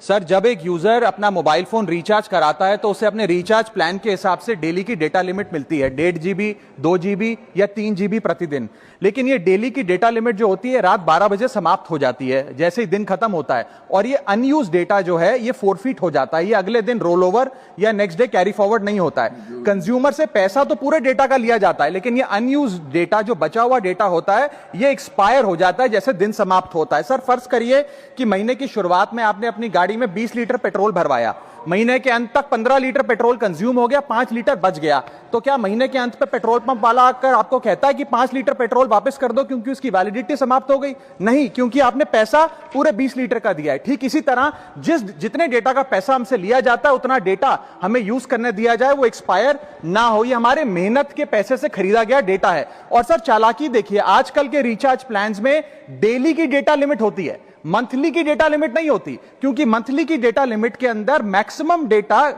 Sir, जब एक user अपना मोबाइल फोन रिचार्ज कराता है तो उसे अपने रिचार्ज प्लान के हिसाब से डेली की डेटा लिमिट मिलती है, 1.5 GB, 2 GB या 3 GB प्रतिदिन। लेकिन ये डेली की डेटा लिमिट जो होती है रात 12 बजे समाप्त हो जाती है, जैसे ही दिन खत्म होता है, और ये अनयूज डेटा जो है ये फोरफीट हो जाता है, ये अगले दिन रोल ओवर या नेक्स्ट डे कैरी फॉरवर्ड नहीं होता है। कंज्यूमर से पैसा तो पूरे डेटा का लिया जाता है, लेकिन ये अनयूज डेटा, जो बचा हुआ डेटा होता है, ये एक्सपायर हो जाता है जैसे दिन समाप्त होता है। सर, फर्ज करिए कि महीने की शुरुआत में आपने अपनी गाड़ी में 20 लीटर पेट्रोल भरवाया, महीने के अंत तक 15 लीटर पेट्रोल कंज्यूम हो गया, 5 लीटर बच गया, तो क्या महीने के अंत पे पेट्रोल पंप वाला आकर आपको कहता है कि 5 लीटर पेट्रोल वापस कर दो क्योंकि उसकी वैलिडिटी समाप्त हो गई? नहीं, क्योंकि आपने पैसा पूरे 20 लीटर का दिया है। ठीक इसी तरह जितने डेटा का पैसा हमसे लिया जाता है उतना डेटा हमें यूज करने दिया जाए, वो एक्सपायर ना हो। ये हमारे मेहनत के पैसे से खरीदा गया डेटा है। और सर, चालाकी देखिए, आजकल के रिचार्ज प्लान्स में डेली की डेटा लिमिट होती है, मंथली की डेटा लिमिट नहीं होती, क्योंकि मंथली की डेटा लिमिट के अंदर मैक्सिमम डेटा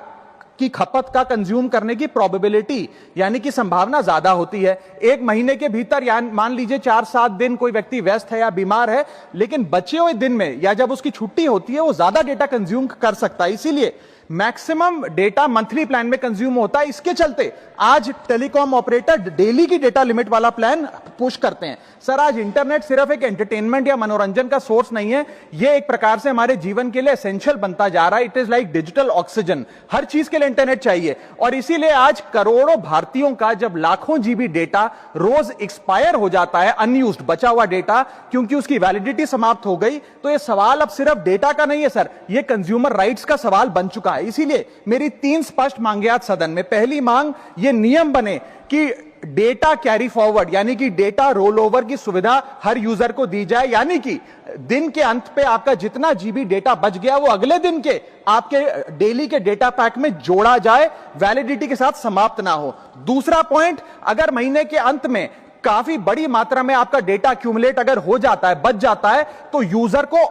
की खपत का कंज्यूम करने की प्रोबेबिलिटी यानी कि संभावना ज्यादा होती है। एक महीने के भीतर या मान लीजिए 4-7 दिन कोई व्यक्ति व्यस्त है या बीमार है, लेकिन बचे हुए दिन में या जब उसकी छुट्टी होती है वो ज्यादा डेटा कंज्यूम कर सकता है। इसीलिए मैक्सिमम डेटा मंथली प्लान में कंज्यूम होता है। इसके चलते आज टेलीकॉम ऑपरेटर डेली की डेटा लिमिट वाला प्लान पुश करते हैं। सर, आज इंटरनेट सिर्फ एक एंटरटेनमेंट या मनोरंजन का सोर्स नहीं है, यह एक प्रकार से हमारे जीवन के लिए एसेंशियल बनता जा रहा है। It is like digital oxygen, हर चीज के लिए इंटरनेट चाहिए। और इसीलिए आज करोड़ों भारतीयों का जब लाखों जीबी डेटा रोज एक्सपायर हो जाता है, अनयूज्ड बचा हुआ डेटा, क्योंकि उसकी वैलिडिटी समाप्त हो गई, तो यह सवाल अब सिर्फ डेटा का नहीं है सर, यह कंज्यूमर राइट्स का सवाल बन चुका है। इसीलिए मेरी 3 स्पष्ट मांगे आज सदन में। पहली मांग, ये नियम बने कि डेटा कैरी फॉरवर्ड यानी कि डेटा रोल ओवर की सुविधा हर यूजर को दी जाए, यानी कि दिन के अंत पे आपका जितना जीबी डेटा बच गया वो अगले दिन के आपके डेली के डेटा पैक में जोड़ा जाए, वैलिडिटी के साथ समाप्त ना हो। दूसरा पॉइंट, अगर महीने के अंत में काफी बड़ी मात्रा में आपका डेटा एक्यूमुलेट अगर हो जाता है, बच जाता है, तो यूजर को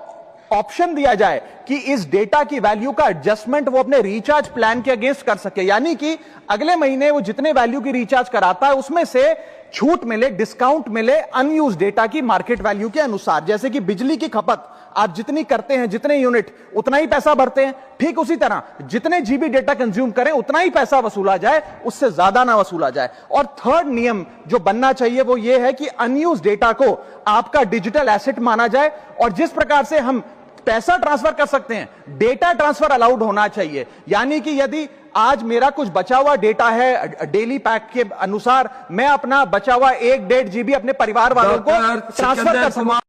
ऑप्शन दिया जाए कि इस डेटा की वैल्यू का एडजस्टमेंट वो अपने रिचार्ज प्लान के अगेंस्ट कर सके, यानी कि अगले महीने वो जितने वैल्यू की रिचार्ज कराता है उसमें से छूट मिले, डिस्काउंट मिले अनयूज डेटा की मार्केट वैल्यू के अनुसार। जैसे कि बिजली की खपत आप जितनी करते हैं, जितने यूनिट, उतना ही पैसा भरते हैं, ठीक उसी तरह जितने जीबी डेटा कंज्यूम करें उतना ही पैसा वसूला जाए, उससे ज्यादा ना वसूला जाए। और थर्ड नियम जो बनना चाहिए वो ये है कि अनयूज डेटा को आपका डिजिटल एसेट माना जाए, और जिस प्रकार से हम पैसा ट्रांसफर कर सकते हैं, डेटा ट्रांसफर अलाउड होना चाहिए। यानी कि यदि आज मेरा कुछ बचा हुआ डेटा है डेली पैक के अनुसार, मैं अपना बचा हुआ 1-1.5 GB अपने परिवार वालों को ट्रांसफर कर सकूं।